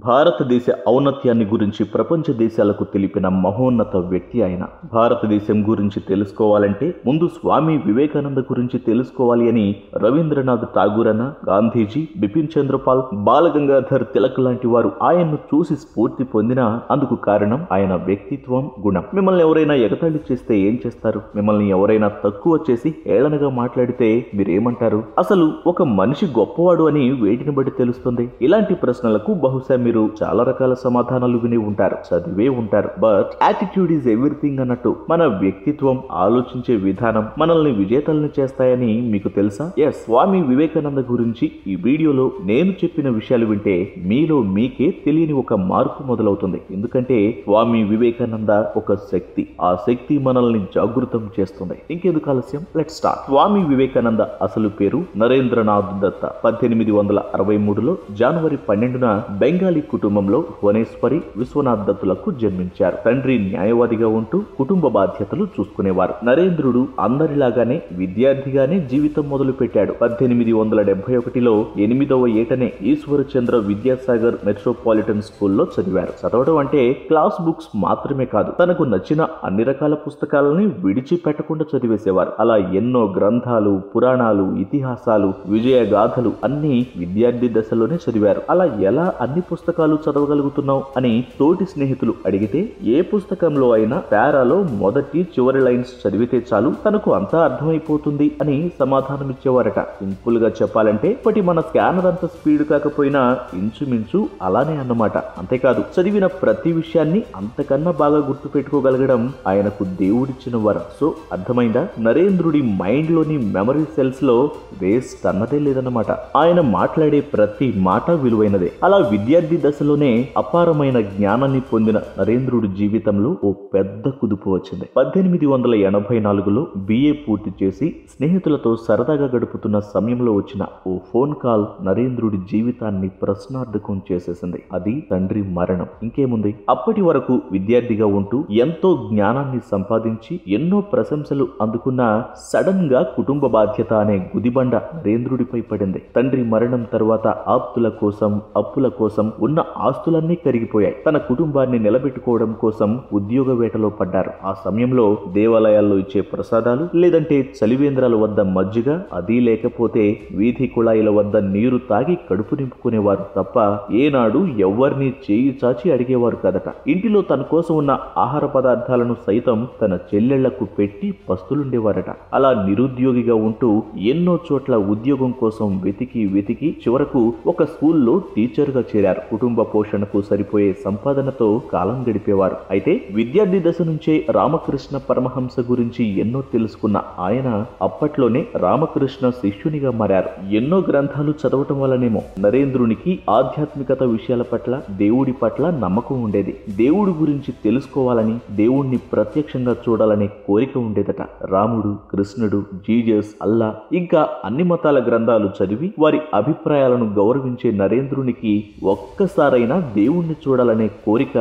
భారతదేశ ఔన్నత్యాన్ని గురించి ప్రపంచ దేశాలకు తెలిపిన మహోన్నత వ్యక్తి ఆయన. భారతదేశం గురించి తెలుసుకోవాలంటే ముందు స్వామి వివేకానంద గురించి తెలుసుకోవాలి అని రవీంద్రనాథ్ ఠాగూర్ అన్న, గాంధీజీ, బిపిన్ చంద్రపాల్, బాలగంగాధర్ తిలక్ లాంటి వారు ఆయన్ను చూసి స్ఫూర్తి పొందినా అందుకు కారణం ఆయన వ్యక్తిత్వం, గుణం. మిమ్మల్ని ఎవరైనా ఎగతాళి చేస్తే ఏం చేస్తారు? మిమ్మల్ని ఎవరైనా తక్కువ చేసి ఏళనగా మాట్లాడితే మీరేమంటారు? అసలు ఒక మనిషి గొప్పవాడు అని వేటిని బట్టి తెలుస్తుంది? ఇలాంటి ప్రశ్నలకు బహుశా మీరు చాలా రకాల సమాధానాలు విని ఉంటారు, చదివే ఉంటారు. బట్ యాటిట్యూడ్ ఈజ్ ఎవ్రీథింగ్ అన్నట్టు మన వ్యక్తిత్వం, ఆలోచించే విధానం మనల్ని విజేతల్ని చేస్తాయని మీకు తెలుసా? ఎస్, స్వామి వివేకానంద గురించి ఈ వీడియోలో నేను చెప్పిన విషయాలు వింటే మీలో మీకే తెలియని ఒక మార్పు మొదలవుతుంది. ఎందుకంటే స్వామి వివేకానంద ఒక శక్తి. ఆ శక్తి మనల్ని జాగృతం చేస్తుంది. ఇంకెందుకు ఆలస్యం, లెట్స్ స్టార్ట్. స్వామి వివేకానంద అసలు పేరు నరేంద్రనాథ్ దత్త. 1863లో జనవరి 12న బెంగాలీ కుటుంబంలో భువనేశ్వరి, విశ్వనాథ్ దత్తులకు జన్మించారు. తండ్రి న్యాయవాదిగా ఉంటూ కుటుంబ బాధ్యతలు చూసుకునేవారు. నరేంద్రుడు అందరిలాగానే విద్యార్థిగానే జీవితం మొదలు పెట్టాడు. 1871లో 8వ ఏటనే ఈశ్వరచంద్ర విద్యాసాగర్ మెట్రోపాలిటన్ స్కూల్లో చదివారు. చదవడం అంటే క్లాస్ బుక్స్ మాత్రమే కాదు, తనకు నచ్చిన అన్ని రకాల పుస్తకాలని విడిచిపెట్టకుండా చదివేసేవారు. అలా ఎన్నో గ్రంథాలు, పురాణాలు, ఇతిహాసాలు, విజయ గాథలు అన్ని విద్యార్థి దశలోనే చదివారు. అలా ఎలా అన్ని పుస్తకాలు చదవగలుగుతున్నావు అని తోటి స్నేహితులు అడిగితే ఏ పుస్తకంలో అయినా పారాలో మొదటి చివరి లైన్స్ చదివితే చాలు తనకు అంతా అర్థమైపోతుంది అని సమాధానమిచ్చేవారట. సింపుల్ గా చెప్పాలంటే ఇప్పటి మన స్కానర్ అంత స్పీడ్ కాకపోయినా ఇంచుమించు అలానే అన్నమాట. అంతేకాదు, చదివిన ప్రతి విషయాన్ని అంతకన్నా బాగా గుర్తు పెట్టుకోగలగడం ఆయనకు దేవుడిచ్చిన వరం. సో అర్థమైందా? నరేంద్రుడి మైండ్ లోని మెమరీ సెల్స్ లో వేస్ట్ అన్నదే లేదన్నమాట. ఆయన మాట్లాడే ప్రతి మాట విలువైనదే. అలా విద్యార్థి దశలోనే అపారమైన జ్ఞానాన్ని పొందిన నరేంద్రుడి జీవితంలో ఓ పెద్ద కుదుపు వచ్చింది. 1884లో బిఏ పూర్తి చేసి స్నేహితులతో సరదాగా గడుపుతున్న సమయంలో వచ్చిన ఓ ఫోన్ కాల్ నరేంద్రుడి జీవితాన్ని ప్రశ్నార్థకం చేసేసింది. అది తండ్రి మరణం. ఇంకేముంది? అప్పటి వరకు విద్యార్థిగా ఉంటూ ఎంతో జ్ఞానాన్ని సంపాదించి ఎన్నో ప్రశంసలు అందుకున్న సడన్ గా కుటుంబ బాధ్యత అనే గుదిబండ నరేంద్రుడిపై పడింది. తండ్రి మరణం తరువాత ఆప్తుల కోసం, అప్పుల కోసం ఉన్న ఆస్తులన్నీ కరిగిపోయాయి. తన కుటుంబాన్ని నిలబెట్టుకోవడం కోసం ఉద్యోగ వేటలో పడ్డారు. ఆ సమయంలో దేవాలయాల్లో ఇచ్చే ప్రసాదాలు, లేదంటే చలివేంద్రాల వద్ద మజ్జిగ, అది లేకపోతే వీధి కుళాయిల వద్ద నీరు తాగి కడుపు నింపుకునేవారు తప్ప ఏనాడు ఎవ్వరిని చేయి చాచి అడిగేవారు కదట. ఇంటిలో తన కోసం ఉన్న ఆహార పదార్థాలను సైతం తన చెల్లెళ్లకు పెట్టి పస్తులుండేవారట. అలా నిరుద్యోగిగా ఉంటూ ఎన్నో చోట్ల ఉద్యోగం కోసం వెతికి చివరకు ఒక స్కూల్లో టీచర్ గా చేరారు. కుటుంబ పోషణకు సరిపోయే సంపాదనతో కాలం గడిపేవారు. అయితే విద్యార్థి దశ నుంచే రామకృష్ణ పరమహంస గురించి ఎన్నో తెలుసుకున్న ఆయన అప్పట్లోనే రామకృష్ణ శిష్యునిగా మారారు. ఎన్నో గ్రంథాలు చదవటం వల్లనేమో నరేంద్రునికి ఆధ్యాత్మికత విషయాల పట్ల, దేవుడి పట్ల నమ్మకం ఉండేది. దేవుడి గురించి తెలుసుకోవాలని, దేవుణ్ణి ప్రత్యక్షంగా చూడాలనే కోరిక ఉండేదట. రాముడు, కృష్ణుడు, జీజస్, అల్లా ఇంకా అన్ని మతాల గ్రంథాలు చదివి వారి అభిప్రాయాలను గౌరవించే నరేంద్రునికి ఒక్కసారైనా దేవుణ్ణి చూడాలనే కోరిక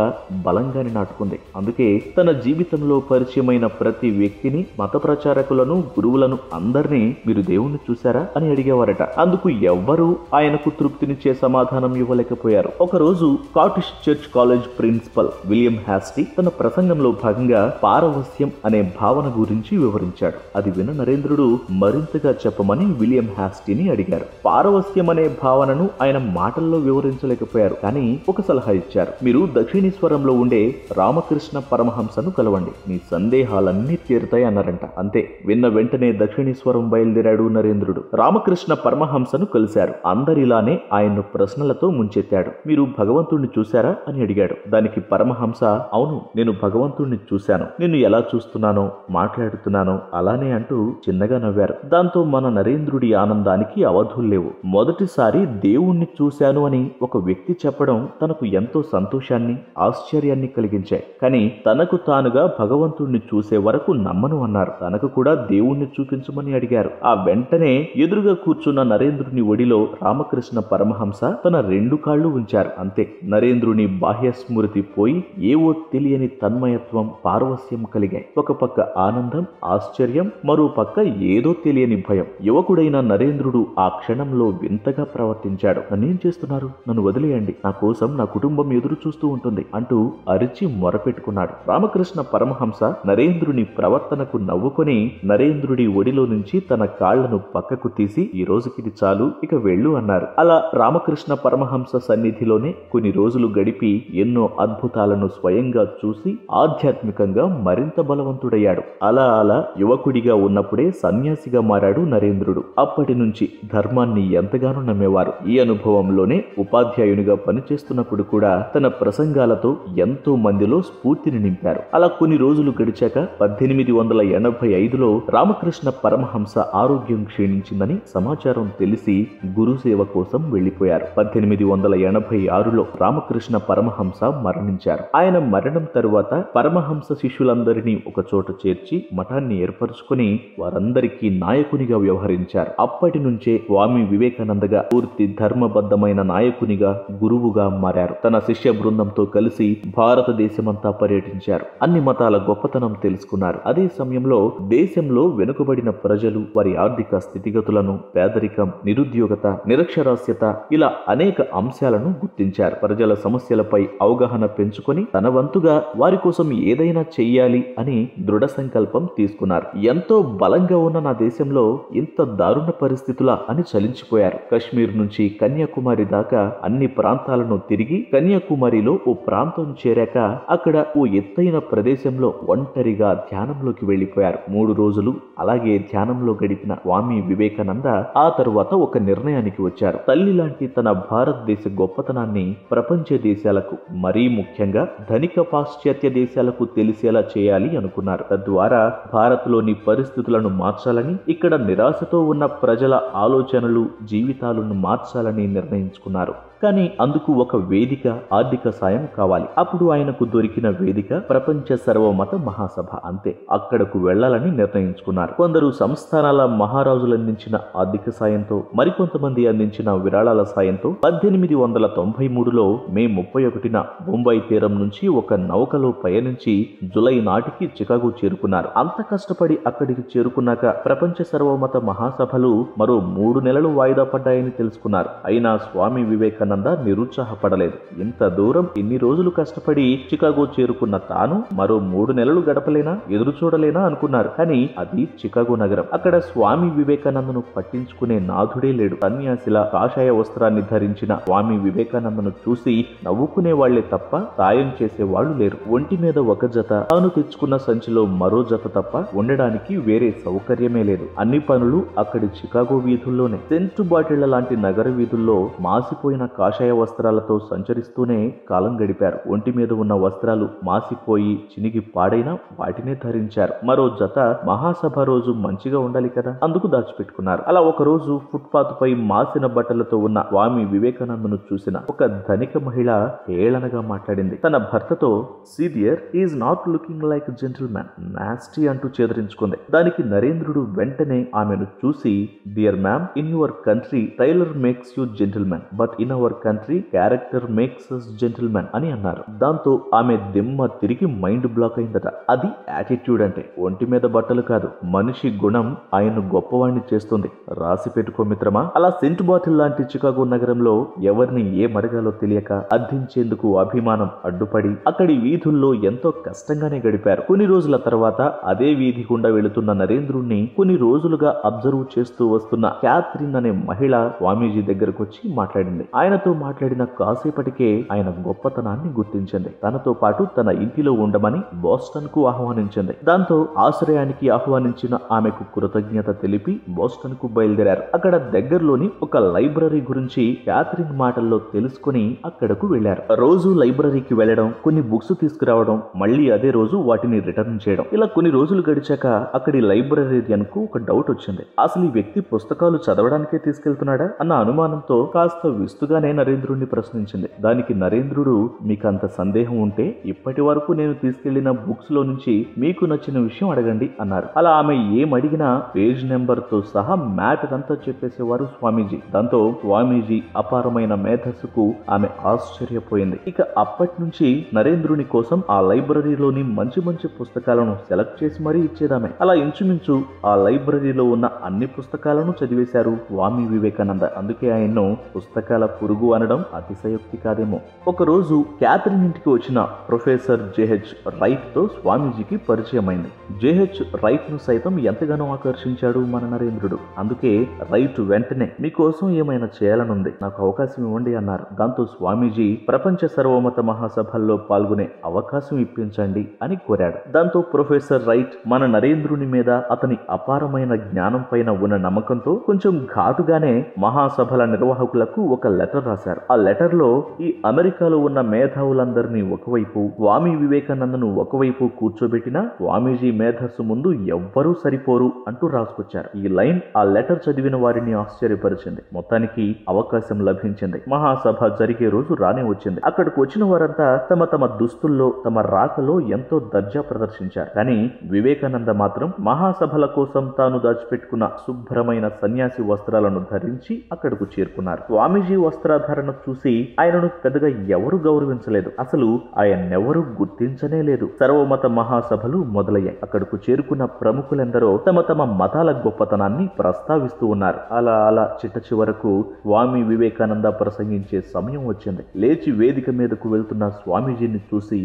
బలంగానే నాటుకుంది. అందుకే తన జీవితంలో పరిచయమైన ప్రతి వ్యక్తిని, మత ప్రచారకులను, గురువులను అందరినీ మీరు దేవుణ్ణి చూశారా అని అడిగేవారట. అందుకు ఎవ్వరూ ఆయనకు తృప్తినిచ్చే సమాధానం ఇవ్వలేకపోయారు. ఒకరోజు Scottish church college principal William Hastie తన ప్రసంగంలో భాగంగా పారవస్యం అనే భావన గురించి వివరించాడు. అది విన్న నరేంద్రుడు మరింతగా చెప్పమని విలియం హ్యాస్టీని అడిగారు. పారవస్యం అనే భావనను ఆయన మాటల్లో వివరించలేకపోయారు, కానీ ఒక సలహా ఇచ్చారు. మీరు దక్షిణేశ్వరంలో ఉండే రామకృష్ణ పరమహంసను కలవండి, మీ సందేహాలన్నీ తీరుతాయి అన్నారంట. అంతే, విన్న వెంటనే దక్షిణేశ్వరం బయలుదేరాడు నరేంద్రుడు. రామకృష్ణ పరమహంసను కలిశారు. అందరిలానే ఆయన్ను ప్రశ్నలతో ముంచెత్తాడు. మీరు భగవంతుణ్ణి చూశారా అని అడిగాడు. దానికి పరమహంస, అవును, నేను భగవంతుణ్ణి చూశాను, నిన్ను ఎలా చూస్తున్నానో, మాట్లాడుతున్నానో అలానే అంటూ చిన్నగా నవ్వారు. దాంతో మన నరేంద్రుడి ఆనందానికి అవధుల్లేవు. మొదటిసారి దేవుణ్ణి చూశాను అని ఒక వ్యక్తి చెప్పడం తనకు ఎంతో సంతోషాన్ని, ఆశ్చర్యాన్ని కలిగించాయి. కానీ తనకు తానుగా భగవంతుణ్ణి చూసే వరకు నమ్మను అన్నారు. తనకు కూడా దేవుణ్ణి చూపించమని అడిగారు. ఆ వెంటనే ఎదురుగా కూర్చున్న నరేంద్రుని ఒడిలో రామకృష్ణ పరమహంస తన 2 కాళ్ళు ఉంచారు. అంతే, నరేంద్రుని బాహ్య స్మృతి పోయి ఏవో తెలియని తన్మయత్వం, పారవస్యం కలిగాయి. ఒక పక్క ఆనందం, ఆశ్చర్యం, మరో పక్క ఏదో తెలియని భయం. యువకుడైన నరేంద్రుడు ఆ క్షణంలో వింతగా ప్రవర్తించాడు. నన్నేం చేస్తున్నారు? నన్ను వదిలేయండి, నా కోసం నా కుటుంబం ఎదురు చూస్తూ ఉంటుంది అంటూ అరిచి మొరపెట్టుకున్నాడు. రామకృష్ణ పరమహంస నరేంద్రుని ప్రవర్తనకు నవ్వుకొని నరేంద్రుడి ఒడిలో నుంచి తన కాళ్లను పక్కకు తీసి ఈ రోజుకిది చాలు, ఇక వెళ్ళు అన్నారు. అలా రామకృష్ణ పరమహంస సన్నిధిలోనే కొన్ని రోజులు గడిపి ఎన్నో అద్భుతాలను స్వయంగా చూసి ఆధ్యాత్మికంగా మరింత బలవంతుడయ్యాడు. అలా అలా యువకుడిగా ఉన్నప్పుడే సన్యాసిగా మారాడు నరేంద్రుడు. అప్పటి నుంచి ధర్మాన్ని ఎంతగానో నమ్మేవారు. ఈ అనుభవంలోనే ఉపాధ్యాయునిగా పనిచేస్తున్నప్పుడు కూడా తన ప్రసంగాలతో ఎంతో మందిలో స్ఫూర్తిని నింపారు. అలా కొన్ని రోజులు గడిచాక 1885లో రామకృష్ణ పరమహంస ఆరోగ్యం క్షీణించిందని సమాచారం తెలిసి గురుసేవ కోసం వెళ్లిపోయారు. 1886లో రామకృష్ణ పరమహంస మరణించారు. ఆయన మరణం తరువాత పరమహంస శిష్యులందరినీ ఒక చోట చేర్చి మఠాన్ని ఏర్పరచుకుని వారందరికీ నాయకునిగా వ్యవహరించారు. అప్పటి నుంచే స్వామి వివేకానందగా పూర్తి ధర్మబద్ధమైన నాయకునిగా, గురువుగా మారారు. తన శిష్య బృందంతో కలిసి భారతదేశమంతా పర్యటించారు. అన్ని మతాల గొప్పతనం తెలుసుకున్నారు. అదే సమయంలో దేశంలో వెనుకబడిన ప్రజలు, వారి ఆర్థిక స్థితిగతులను, పేదరికం, నిరుద్యోగత, నిరక్షరాస్యత ఇలా అనేక అంశాలను గుర్తించారు. ప్రజల సమస్యలపై అవగాహన పెంచుకొని తన వంతుగా వారి కోసం ఏదైనా చెయ్యాలి అని దృఢ సంకల్పం తీసుకున్నారు. ఎంతో బలంగా ఉన్న నా దేశంలో ఇంత దారుణ పరిస్థితులా అని చలించిపోయారు. కశ్మీర్ నుంచి కన్యాకుమారి దాకా అన్ని ప్రాంతాలను తిరిగి కన్యాకుమారిలో ఓ ప్రాంతం చేరాక అక్కడ ఓ ఎత్తైన ప్రదేశంలో ఒంటరిగా ధ్యానంలోకి వెళ్లిపోయారు. 3 రోజులు అలాగే ధ్యానంలో గడిపిన స్వామి వివేకానంద ఆ తరువాత ఒక నిర్ణయానికి వచ్చారు. తల్లి లాంటి తన భారతదేశ గొప్పతనాన్ని ప్రపంచ దేశాలకు, మరీ ముఖ్యంగా ధనిక పాశ్చాత్య దేశాలకు తెలిసేలా చేయాలి అనుకున్నారు. తద్వారా భారత్లోని పరిస్థితులను మార్చాలని, ఇక్కడ నిరాశతో ఉన్న ప్రజల ఆలోచనలు, జీవితాలను మార్చాలని నిర్ణయించుకున్నారు. కానీ అందుకు ఒక వేదిక, ఆర్థిక సాయం కావాలి. అప్పుడు ఆయనకు దొరికిన వేదిక ప్రపంచ సర్వమత మహాసభ. అంతే, అక్కడకు వెళ్లాలని నిర్ణయించుకున్నారు. కొందరు సంస్థానాల మహారాజులు అందించిన ఆర్థిక సాయంతో, మరికొంతమంది అందించిన విరాళాల సాయంతో 1893లో మే 31న బొంబాయి తీరం నుంచి ఒక నౌకలో పయనించి జులై నాటికి చికాగో చేరుకున్నారు. అంత కష్టపడి అక్కడికి చేరుకున్నాక ప్రపంచ సర్వమత మహాసభలు మరో 3 నెలలు వాయిదా పడ్డాయని తెలుసుకున్నారు. అయినా స్వామి వివేకానంద నిరుత్సాహపడలేదు. ఇంత దూరం ఇన్ని రోజులు కష్టపడి చికాగో చేరుకున్న తాను మరో 3 నెలలు గడపలేనా, ఎదురు చూడలేనా అనుకున్నారు. కానీ అది చికాగో నగరం. అక్కడ స్వామి వివేకానందను పట్టించుకునే నాథుడే లేడు. సన్యాసిలా కాషాయ వస్త్రాన్ని ధరించిన స్వామి వివేకానందను చూసి నవ్వుకునే వాళ్లే తప్ప సాయం చేసే వాళ్ళు లేరు. ఒంటి మీద ఒక జత, తాను తెచ్చుకున్న సంచిలో మరో జత తప్ప ఉండడానికి వేరే సౌకర్యమే లేదు. అన్ని పనులు అక్కడి చికాగో వీధుల్లోనే. సెంటు బాటిళ్ల లాంటి నగర వీధుల్లో మాసిపోయిన కాషాయ వస్త్రాలతో సంచరిస్తూనే కాలం గడిపారు. ఒంటి మీద ఉన్న వస్త్రాలు మాసిపోయి చినిగి పాడైనా వాటినే ధరించారు. మరో జత మహాసభ రోజు మంచిగా ఉండాలి కదా, అందుకు దాచిపెట్టుకున్నారు. అలా ఒక రోజు ఫుట్పాత్ పై మాసిన బట్టలతో ఉన్న స్వామి వివేకానందను చూసిన ఒక ధనిక మహిళ హేళనగా మాట్లాడింది. తన భర్తతో, "see dear, he is not looking like gentleman, nasty" అంటూ చెదరించుకుంది. దానికి నరేంద్రుడు వెంటనే ఆమెను చూసి, "dear ma'am, in your country tailor makes you gentleman, but in our country character makes us gentleman" అని అన్నారు. దాంతో ఆమె దిమ్మ తిరిగి మైండ్ బ్లాక్ అయిందట. అది యాటిట్యూడ్ అంటే. ఒంటి మీద బట్టలు కాదు, మనిషి గుణం ఆయన్ను గొప్పవాణ్ణి చేస్తుంది. రాసి పెట్టుకో మిత్రమా. అలా సెంట్ బాటిల్ లాంటి చికాగో నగరంలో ఎవరిని ఏ మడగాలో తెలియక అర్థించేందుకు అభిమానం అడ్డుపడి అక్కడి వీధుల్లో ఎంతో కష్టంగానే గడిపారు. కొన్ని రోజుల తర్వాత అదే వీధి గుండా వెళుతున్న నరేంద్రుణ్ణి కొన్ని రోజులుగా అబ్జర్వ్ చేస్తూ వస్తున్న క్యాథరిన్ అనే మహిళ స్వామీజీ దగ్గరకు వచ్చి మాట్లాడింది. ఆయనతో మాట్లాడిన కాసేపటికే ఆయన గొప్పతనాన్ని గుర్తించింది. తనతో పాటు తన ఇంటిలో ఉండమని బోస్టన్ కు ఆహ్వానించింది. దాంతో ఆశ్రయానికి ఆహ్వానించిన ఆమెకు కృతజ్ఞత తెలిపి బోస్టన్ కు బయలుదేరారు. అక్కడ దగ్గరలోని ఒక లైబ్రరీ గురించి క్యాథరిన్ మాటల్లో తెలుసుకుని అక్కడకు వెళ్లారు. రోజు లైబ్రరీకి వెళ్లడం, కొన్ని బుక్స్ తీసుకురావడం, మళ్లీ అదే రోజు వాటిని రిటర్న్ చేయడం. ఇలా కొన్ని రోజులు గడిచాక అక్కడి లైబ్రరీయన్ కు ఒక డౌట్ వచ్చింది. అసలు ఈ వ్యక్తి పుస్తకాలు చదవడానికే తీసుకెళ్తున్నాడా అన్న అనుమానంతో కాస్త విస్తుగానే నరేంద్రుడిని ప్రశ్నించింది. దానికి నరేంద్రుడు, "మీకంత సందేహం ఉంటే ఇప్పటి వరకు నేను తీసుకెళ్లిన బుక్స్ లో నుంచి మీకు నచ్చిన విషయం అడగండి" అన్నారు. అలా ఆమె ఏమడిగినా పేజ్ నెంబర్ తో సహా మ్యాటర్ అంతా చెప్పేసేవారు స్వామీజీ. దాంతో స్వామీజీ అపారమైన మేధస్సుకు ఆమె ఆశ్చర్యపోయింది. ఇక అప్పటి నుంచి నరేంద్రుని కోసం ఆ లైబ్రరీలోని మంచి మంచి పుస్తకాలను సెలెక్ట్ చేసి మరీ ఇచ్చేదామె. అలా ఇంచుమించు ఆ లైబ్రరీలో ఉన్న అన్ని పుస్తకాలను చదివేశారు స్వామి వివేకానంద. అందుకే ఆయన్ను పుస్తకాల పురుగు పొరుగు అనడం అతిశయోక్తి కాదేమో. ఒకరోజు క్యాథరిన్ ఇంటికి వచ్చిన ప్రొఫెసర్ జేహెచ్ రైట్ తో స్వామీజీకి పరిచయమైంది. జేహెచ్ రైట్ ను సైతం ఎంతగానో ఆకర్షించాడు మన నరేంద్రుడు. అందుకే రైట్ వెంటనే మీకోసం ఏమైనా చేయాలనుంది, నాకు అవకాశం ఇవ్వండి అన్నారు. దాంతో స్వామీజీ ప్రపంచ సర్వమత మహాసభల్లో పాల్గొనే అవకాశం ఇప్పించండి అని కోరాడు. దాంతో ప్రొఫెసర్ రైట్ మన నరేంద్రుని మీద అతని అపారమైన జ్ఞానం పైన ఉన్న నమ్మకంతో కొంచెం ఘాటుగానే మహాసభల నిర్వాహకులకు ఒక లెటర్ రాశారు. ఆ లెటర్ లో ఈ అమెరికాలో ఉన్న మేధావులందరినీ ఒకవైపు, స్వామి వివేకానందను ఒకవైపు కూర్చోబెట్టిన స్వామీజీ మేధస్సు ముందు ఎవ్వరూ సరిపోరు అంటూ రాసుకొచ్చారు. ఈ లైన్ ఆ లెటర్ చదివిన వారిని ఆశ్చర్యపరిచింది. మొత్తానికి అవకాశం లభించింది. మహాసభ జరిగే రోజు రానే వచ్చింది. అక్కడికి వచ్చిన వారంతా తమ తమ దుస్తుల్లో తమ రాకలో ఎంతో దర్జా ప్రదర్శించారు. కానీ వివేకానంద మాత్రం మహాసభల కోసం తాను దాచిపెట్టుకున్న శుభ్రమైన సన్యాసి వస్త్రాలను ధరించి అక్కడకు చేరుకున్నారు. స్వామీజీ వస్త్రాధారణ చూసి ఆయనను పెద్దగా ఎవరు గౌరవించలేదు. అసలు ఆయన్నెవరూ గుర్తించనే లేదు. సర్వమత మహాసభలు మొదలయ్యాయి. అక్కడకు చేరుకున్న ప్రముఖులెందరో తమ తమ మతాల గొప్పతనాన్ని ప్రస్తావిస్తూ ఉన్నారు. అలా అలా చిట్ట చివరకు స్వామి వివేకానంద ప్రసంగించే సమయం వచ్చింది. లేచి వేదిక మీదకు వెళ్తున్న స్వామీజీని చూసి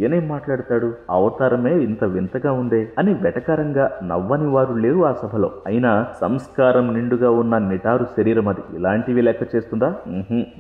ఏనేం మాట్లాడతాడు, అవతారమే ఇంత వింతగా ఉందే అని వెటకారంగా నవ్వని వారు లేరు ఆ సభలో. అయినా సంస్కారం నిండుగా ఉన్న నిటారు శరీరం అది ఇలాంటివి లెక్క చేస్తుందా?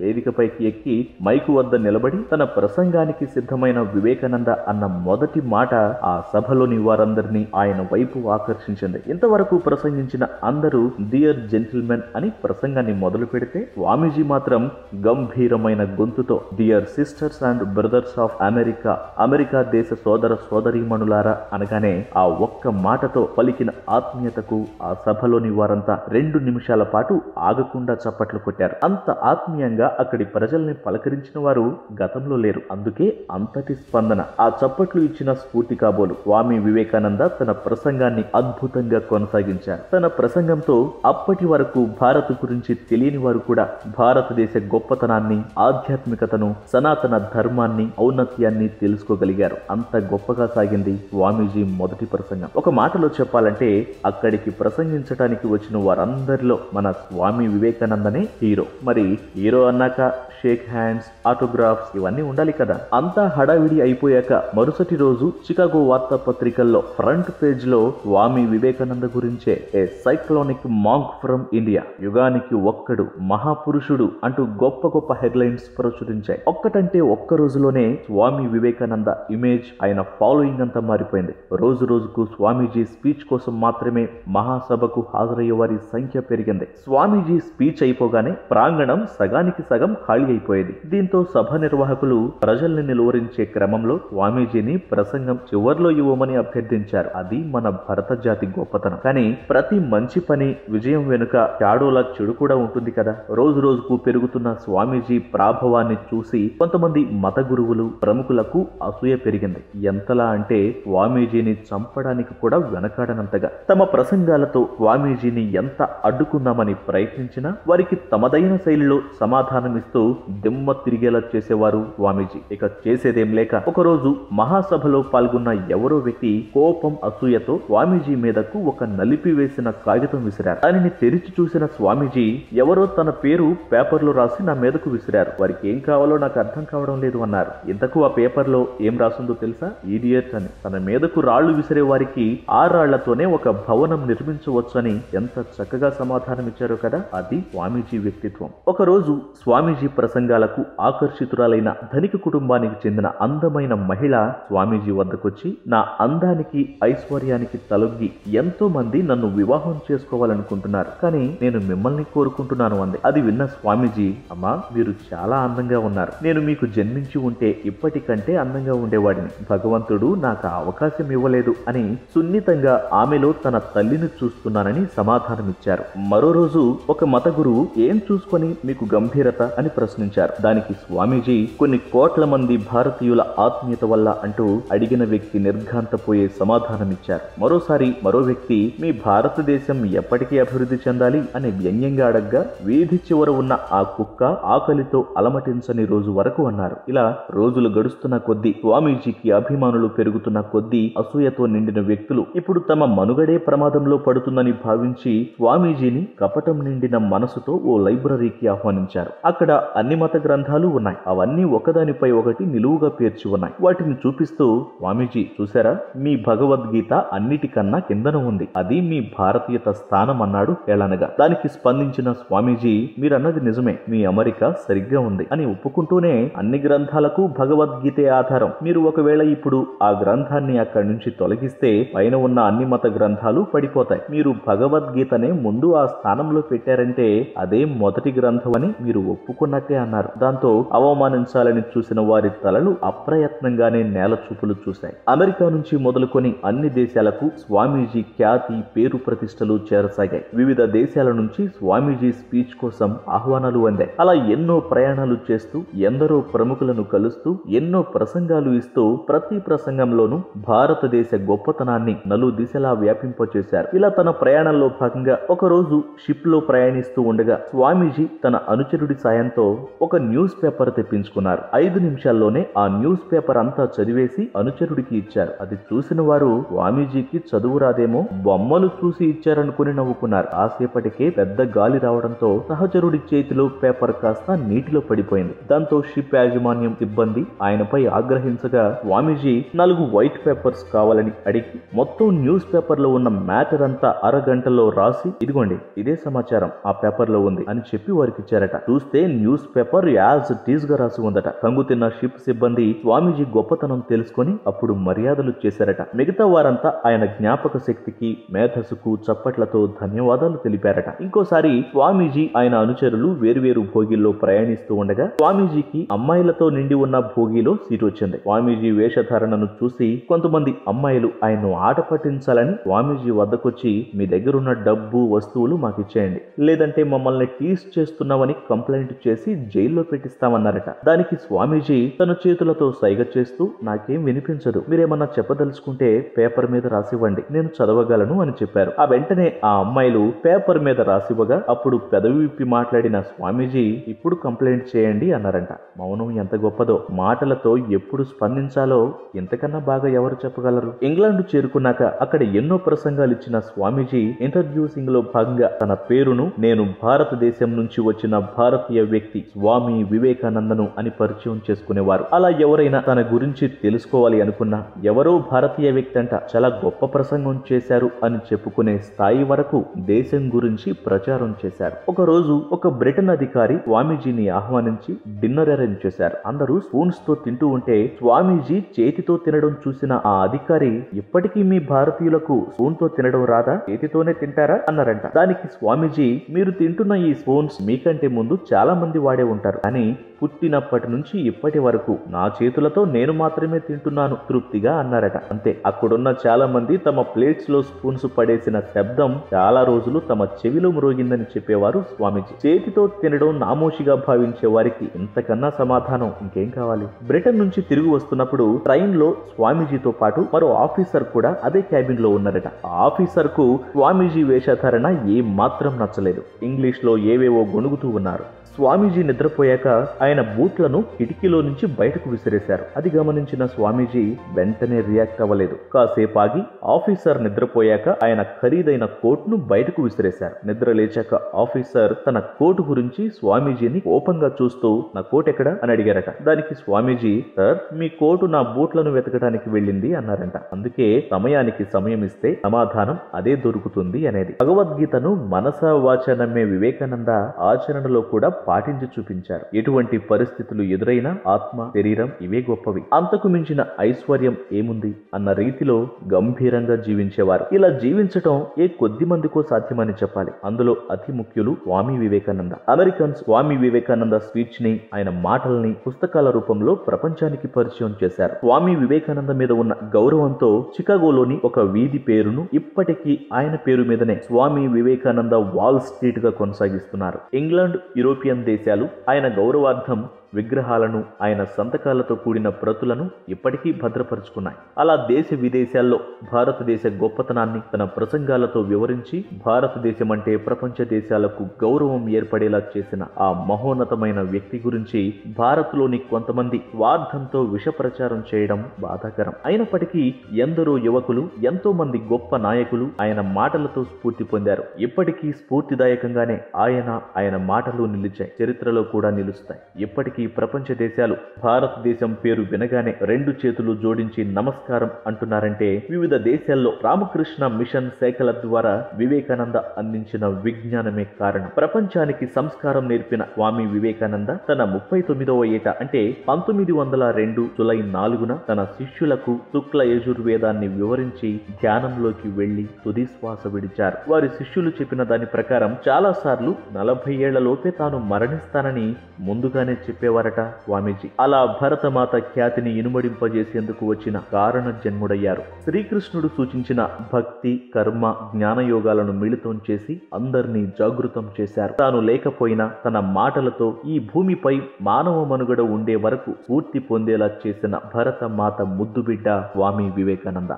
వేదికపైకి ఎక్కి మైకు వద్ద నిలబడి తన ప్రసంగానికి సిద్ధమైన వివేకానంద అన్న మొదటి మాట ఆ సభలోని వారందరినీ ఆయన వైపు ఆకర్షించింది. ఇంతవరకు ప్రసంగించిన అందరూ డియర్ జెంటిల్మెన్ అని ప్రసంగాన్ని మొదలు పెడితే స్వామీజీ మాత్రం గంభీరమైన గొంతుతో dear sisters and brothers of America, America దేశ సోదర సోదరీమణులారా అనగానే ఆ ఒక్క మాటతో పలికిన ఆత్మీయతకు ఆ సభలోని వారంతా 2 నిమిషాల పాటు ఆగకుండా చప్పట్లు కొట్టారు. అంత ఆత్మీయంగా అక్కడి ప్రజల్ని పలకరించిన వారు గతంలో లేరు. అందుకే అంతటి స్పందన. ఆ చప్పట్లు ఇచ్చిన స్ఫూర్తి కాబోలు స్వామి వివేకానంద తన ప్రసంగాన్ని అద్భుతంగా కొనసాగించారు. తన ప్రసంగంతో అప్పటి వరకు భారత్ గురించి తెలియని వారు కూడా భారతదేశ గొప్పతనాన్ని, ఆధ్యాత్మికతను, సనాతన ధర్మాన్ని, ఔన్నత్యాన్ని తెలుసుకోగలిగారు. అంత గొప్పగా సాగింది స్వామీజీ మొదటి ప్రసంగం. ఒక మాటలో చెప్పాలంటే అక్కడికి ప్రసంగించడానికి వచ్చిన వారందరిలో మన స్వామి వివేకానందనే హీరో. మరి హీరో అన్నాక షేక్ హ్యాండ్స్, ఆటోగ్రాఫ్స్ ఇవన్నీ ఉండాలి కదా. అంతా హడావిడి అయిపోయాక మరుసటి రోజు చికాగో వార్తాపత్రికల్లో ఫ్రంట్ పేజ్ లో స్వామి వివేకానంద గురించే ఏ సైక్లోనిక్ మాంక్ ఫ్రమ్ ఇండియా, యుగానికి ఒక్కడు, మహాపురుషుడు అంటూ గొప్ప గొప్ప హెడ్లైన్స్ ప్రచురించాయి. ఒక్కటంటే ఒక్క రోజులోనే స్వామి వివేకానంద ఇమేజ్, ఆయన ఫాలోయింగ్ అంతా మారిపోయింది. రోజు రోజుకు స్వామీజీ స్పీచ్ కోసం మాత్రమే మహాసభకు హాజరయ్యే వారి సంఖ్య పెరిగింది. స్వామీజీ స్పీచ్ అయిపోగానే ప్రాంగణం సగానికి సగం ఖాళీ అయిపోయేది. దీంతో సభ నిర్వాహకులు ప్రజల్ని నిలువరించే క్రమంలో స్వామీజీని ప్రసంగం చివర్లో ఇవ్వమని అభ్యర్థించారు. అది మన భరత జాతి గొప్పతనం. కానీ ప్రతి మంచి పని విజయం వెనుక చాడోలా చెడు కూడా ఉంటుంది కదా. రోజు రోజుకు పెరుగుతున్న స్వామీజీ ప్రాభవాన్ని చూసి కొంతమంది మత గురువులు, ప్రముఖులకు అసూయ పెరిగింది. ఎంతలా అంటే స్వామీజీని చంపడానికి కూడా వెనకాడనంతగా. తమ ప్రసంగాలతో స్వామీజీని ఎంత అడ్డుకుందామని ప్రయత్నించినా వారికి తమదైన శైలిలో సమాధానమిస్తూ దిమ్మ తిరిగేలా చేసేవారు స్వామీజీ. ఇక చేసేదేం లేక ఒకరోజు మహాసభలో పాల్గొన్న ఎవరో వ్యక్తి కోపం, అసూయతో స్వామీజీ మీదకు ఒక నలిపి వేసిన కాగితం విసిరారు. దానిని తెరిచి చూసిన స్వామీజీ ఎవరో తన పేరు పేపర్లో రాసి నా మీదకు విసిరారు. వారికి ఏం కావాలో నాకు అర్థం కావడం లేదు అన్నారు. ఇంతకు ఆ పేపర్లో ఏం రాసిందో తెలుసా? ఈడియట్ అని. తన మీదకు రాళ్లు విసిరే వారికి ఆ రాళ్లతోనే ఒక భవనం నిర్మించవచ్చు అని ఎంత చక్కగా సమాధానం ఇచ్చారో కదా. అది స్వామీజీ వ్యక్తిత్వం. ఒకరోజు స్వామీజీ ప్రసంగాలకు ఆకర్షితురాలైన ధనిక కుటుంబానికి చెందిన అందమైన మహిళ స్వామీజీ వద్దకొచ్చి, నా అందానికి, ఐశ్వర్యానికి తలొగ్గి ఎంతో మంది నన్ను వివాహం చేసుకోవాలనుకుంటున్నారు, కానీ నేను మిమ్మల్ని కోరుకుంటున్నాను అంది. అది విన్న స్వామీజీ, అమ్మా మీరు చాలా అందంగా ఉన్నారు, నేను మీకు జన్మించి ఉంటే ఇప్పటికంటే అందంగా ఉండేవాడిని, భగవంతుడు నాకు ఆ అవకాశం ఇవ్వలేదు అని సున్నితంగా ఆమెలో తన తల్లిని చూస్తున్నానని సమాధానమిచ్చారు. మరో రోజు ఒక మత గురువు, ఏం చూసుకొని మీకు గంభీరత అని ప్రశ్నించారు. దానికి స్వామీజీ, కొన్ని కోట్ల మంది భారతీయుల ఆత్మీయత వల్ల అంటూ అడిగిన వ్యక్తి నిర్ఘాంతపోయే సమాధానమిచ్చారు. మరోసారి మరో వ్యక్తి, మీ భారతదేశం ఎప్పటికీ అభివృద్ధి చెందాలి అని వ్యంగ్యంగా అడగ్గా వీధి చివర ఉన్న ఆ కుక్క ఆకలితో అలమటించని రోజు వరకు అన్నారు. ఇలా రోజులు గడుస్తున్న కొద్దీ, స్వామీజీకి అభిమానులు పెరుగుతున్న కొద్దీ అసూయతో నిండిన వ్యక్తులు ఇప్పుడు తమ మనుగడే ప్రమాదంలో పడుతుందని భావించి స్వామీజీని కపటం నిండిన మనసుతో ఓ లైబ్రరీకి ఆహ్వానించారు. అక్కడ అన్ని మత గ్రంథాలు ఉన్నాయి. అవన్నీ ఒకదానిపై ఒకటి నిలువుగా పేర్చి ఉన్నాయి. వాటిని చూపిస్తూ, స్వామీజీ చూసారా, మీ భగవద్గీత అన్నిటికన్నా కిందన ఉంది, అది మీ భారతీయత స్థానం అన్నాడు హేళనగా. దానికి స్పందించిన స్వామీజీ, మీరన్నది నిజమే, మీ అమెరికా సరిగ్గా ఉంది అని ఒప్పుకుంటూనే, అన్ని గ్రంథాలకు భగవద్గీతే ఆధారం. మీరు ఒకవేళ ఇప్పుడు ఆ గ్రంథాన్ని అక్కడి నుంచి తొలగిస్తే పైన ఉన్న అన్ని మత గ్రంథాలు పడిపోతాయి. మీరు భగవద్గీతనే ముందు ఆ స్థానంలో పెట్టారంటే అదే మొదటి గ్రంథం అని మీరు ఒప్పుకున్నట్టే అన్నారు. దాంతో అవమానించాలని చూసిన వారి తలలు అప్రయత్నంగానే నేల చూపులు చూశాయి. అమెరికా నుంచి మొదలుకొని అన్ని దేశాలకు స్వామీజీ ఖ్యాతి, పేరు ప్రతిష్టలు చేరసాగాయి. వివిధ దేశాల నుంచి స్వామీజీ స్పీచ్ కోసం ఆహ్వానాలు అందాయి. అలా ఎన్నో ప్రయాణాలు చేస్తూ, ఎందరో ప్రముఖులను కలుస్తూ, ఎన్నో ప్రసంగాలు ఇస్తూ, ప్రతి ప్రసంగంలోనూ భారతదేశ గొప్పతనాన్ని నలు దిశలా వ్యాపింపచేశారు. ఇలా తన ప్రయాణంలో భాగంగా ఒకరోజు షిప్ లో ప్రయాణిస్తూ ఉండగా స్వామీజీ తన అనుచరుడి సాయంతో ఒక న్యూస్ పేపర్ తెప్పించుకున్నారు. 5 నిమిషాల్లోనే ఆ న్యూస్ పేపర్ అంతా చదివేసి అనుచరుడికి ఇచ్చారు. అది చూసిన వారు స్వామీజీకి చదువు రాదేమో, బొమ్మలు చూసి ఇచ్చారనుకుని నవ్వుకున్నారు. ఆసేపటికే పెద్ద గాలి రావడంతో సహచరుడి చేతిలో పేపర్ కాస్త నీటిలో పడిపోయింది. దాంతో షిప్ యాజమాన్యం సిబ్బంది ఆయనపై ఆగ్రహించగా స్వామీజీ 4 వైట్ పేపర్స్ కావాలని అడిగి మొత్తం న్యూస్ పేపర్ లో ఉన్న మ్యాటర్ అంతా అరగంటలో రాసి, ఇదిగోండి ఇదే సమాచారం ఆ పేపర్ లో ఉంది అని చెప్పి వారికి ఇచ్చారట. చూస్తే news paper as it is గా రాసి ఉందట. కంగు తిన్న షిప్ సిబ్బంది స్వామీజీ గొప్పతనం తెలుసుకొని అప్పుడు మర్యాదలు చేశారట. మిగతా వారంతా ఆయన జ్ఞాపక శక్తికి, మేధస్సుకు చప్పట్లతో ధన్యవాదాలు తెలిపారట. ఇంకోసారి స్వామీజీ ఆయన అనుచరులు వేరువేరు భోగిల్లో ప్రయాణిస్తూ ఉండగా స్వామీజీకి అమ్మాయిలతో నిండి ఉన్న భోగిలో సీటు వచ్చింది. స్వామీజీ వేషధారణను చూసి కొంతమంది అమ్మాయిలు ఆయన్ను ఆట పట్టించాలని స్వామీజీ వద్దకొచ్చి, మీ దగ్గరున్న డబ్బు, వస్తువులు మాకిచ్చేయండి, లేదంటే మమ్మల్ని టీస్ చేస్తున్నామని కంప్లైంట్ చేసి జైల్లో పెట్టిస్తామన్నారట. దానికి స్వామీజీ తన చేతులతో సైగ చేస్తూ, నాకేం వినిపించదు, మీరేమన్నా చెప్పదలుచుకుంటే పేపర్ మీద రాసివ్వండి, నేను చదవగలను అని చెప్పారు. ఆ వెంటనే ఆ అమ్మాయిలు పేపర్ మీద రాసివ్వగా అప్పుడు పెదవి విప్పి మాట్లాడిన స్వామీజీ, ఇప్పుడు కంప్లైంట్ చేయండి అన్నారంట. మౌనం ఎంత గొప్పదో, మాటలతో ఎప్పుడు స్పందించాలో ఇంతకన్నా బాగా ఎవరు చెప్పగలరు? ఇంగ్లాండ్ చేరుకున్నాక అక్కడ ఎన్నో ప్రసంగాలు ఇచ్చిన స్వామీజీ ఇంట్రడ్యూసింగ్ లో భాగంగా తన పేరును, నేను భారతదేశం నుంచి వచ్చిన భారతీయ వ్యక్తి స్వామి వివేకానందను అని పరిచయం చేసుకునేవారు. అలా ఎవరైనా తన గురించి తెలుసుకోవాలి అనుకున్నా, ఎవరో భారతీయ వ్యక్తి అంట చాలా గొప్ప ప్రసంగం చేశారు అని చెప్పుకునే స్థాయి వరకు దేశం గురించి ప్రచారం చేశారు. ఒక రోజు ఒక బ్రిటన్ అధికారి స్వామీజీని ఆహ్వానించి డిన్నర్ అరేంజ్ చేశారు. అందరూ స్పూన్స్ తో తింటూ ఉంటే స్వామీజీ చేతితో తినడం చూసిన ఆ అధికారి, ఇప్పటికీ మీ భారతీయులకు స్పూన్ తో తినడం రాదా, చేతితోనే తింటారా అన్నారంట. దానికి స్వామీజీ, మీరు తింటున్న ఈ స్పూన్స్ మీకంటే ముందు చాలా మంది వాడే ఉంటారు, అని పుట్టినప్పటి నుంచి ఇప్పటి వరకు నా చేతులతో నేను మాత్రమే తింటున్నాను తృప్తిగా అన్నారట. అంతే, అక్కడున్న చాలా మంది తమ ప్లేట్స్ లో స్పూన్స్ పడేసిన శబ్దం చాలా రోజులు తమ చెవిలో మ్రోగిందని చెప్పేవారు స్వామీజీ. చేతితో తినడం నామోషిగా భావించే వారికి ఇంతకన్నా సమాధానం ఇంకేం కావాలి? బ్రిటన్ నుంచి తిరిగి వస్తున్నప్పుడు ట్రైన్ లో స్వామీజీతో పాటు మరో ఆఫీసర్ కూడా అదే క్యాబిన్ లో ఉన్నారట. ఆ ఆఫీసర్ కు స్వామీజీ వేషధారణ ఏ మాత్రం నచ్చలేదు. ఇంగ్లీష్ లో ఏవేవో గొణుగుతూ ఉన్నారు. స్వామీజీ నిద్రపోయాక ఆయన బూట్లను కిటికీలో నుంచి బయటకు విసిరేశారు. అది గమనించిన స్వామీజీ వెంటనే రియాక్ట్ అవ్వలేదు. కాసేపు ఆగి ఆఫీసర్ నిద్రపోయాక ఆయన ఖరీదైన కోట్ను బయటకు విసిరేశారు. నిద్ర లేచాక ఆఫీసర్ తన కోటు గురించి స్వామీజీని కోపంగా చూస్తూ, నా కోట్ ఎక్కడా అని అడిగారట. దానికి స్వామీజీ, సార్ మీ కోటు నా బూట్లను వెతకడానికి వెళ్ళింది అన్నారంట. అందుకే సమయానికి సమయం ఇస్తే సమాధానం అదే దొరుకుతుంది అనేది. భగవద్గీతను మనసా వాచ నమ్మే వివేకానంద ఆచరణలో కూడా పాటించి చూపించారు. ఎటువంటి పరిస్థితులు ఎదురైనా ఆత్మ, శరీరం ఇవే గొప్పవి, అంతకు మించిన ఐశ్వర్యం ఏముంది అన్న రీతిలో గంభీరంగా జీవించేవారు. ఇలా జీవించటం ఏ కొద్ది మందికో సాధ్యమని చెప్పాలి. అందులో అతి ముఖ్యులు స్వామి వివేకానంద. అమెరికన్ స్వామి వివేకానంద స్పీచ్ ని, ఆయన మాటల్ని పుస్తకాల రూపంలో ప్రపంచానికి పరిచయం చేశారు. స్వామి వివేకానంద మీద ఉన్న గౌరవంతో చికాగోలోని ఒక వీధి పేరును ఇప్పటికీ ఆయన పేరు మీదనే స్వామి వివేకానంద వాల్ స్ట్రీట్ గా కొనసాగిస్తున్నారు. ఇంగ్లాండ్, యూరోపియన్ దేశాలు ఆయన గౌరవార్థం విగ్రహాలను, ఆయన సంతకాలతో కూడిన ప్రతులను ఇప్పటికీ భద్రపరుచుకున్నాయి. అలా దేశ విదేశాల్లో భారతదేశ గొప్పతనాన్ని తన ప్రసంగాలతో వివరించి భారతదేశం అంటే ప్రపంచ దేశాలకు గౌరవం ఏర్పడేలా చేసిన ఆ మహోన్నతమైన వ్యక్తి గురించి భారత్లోని కొంతమంది స్వార్థంతో విష ప్రచారం చేయడం బాధాకరం. అయినప్పటికీ ఎందరో యువకులు, ఎంతో మంది గొప్ప నాయకులు ఆయన మాటలతో స్ఫూర్తి పొందారు. ఇప్పటికీ స్ఫూర్తిదాయకంగానే ఆయన మాటలు నిలిచాయి, చరిత్రలో కూడా నిలుస్తాయి. ఇప్పటికీ ప్రపంచ దేశాలు భారతదేశం పేరు వినగానే రెండు చేతులు జోడించి నమస్కారం అంటున్నారంటే వివిధ దేశాల్లో రామకృష్ణ మిషన్ శాఖల ద్వారా వివేకానంద అందించిన విజ్ఞానమే కారణం. ప్రపంచానికి సంస్కారం నేర్పిన స్వామి వివేకానంద తన 39వ ఏట అంటే 1902 జూలై 4న తన శిష్యులకు శుక్ల యజుర్వేదాన్ని వివరించి ధ్యానంలోకి వెళ్లి తుది శ్వాస విడిచారు. వారి శిష్యులు చెప్పిన దాని ప్రకారం చాలా సార్లు 40 ఏళ్లలోపే తాను మరణిస్తానని ముందుగానే చెప్పేవారట స్వామీజీ. అలా భరతమాత ఖ్యాతిని ఇనుమడింపజేసేందుకు వచ్చిన కారణ జన్ముడయ్యారు. శ్రీకృష్ణుడు సూచించిన భక్తి, కర్మ, జ్ఞానయోగాలను మిళితం చేసి అందరినీ జాగృతం చేశారు. తాను లేకపోయినా తన మాటలతో ఈ భూమిపై మానవ మనుగడ ఉండే వరకు స్ఫూర్తి పొందేలా చేసిన భరతమాత ముద్దుబిడ్డ స్వామి వివేకానంద.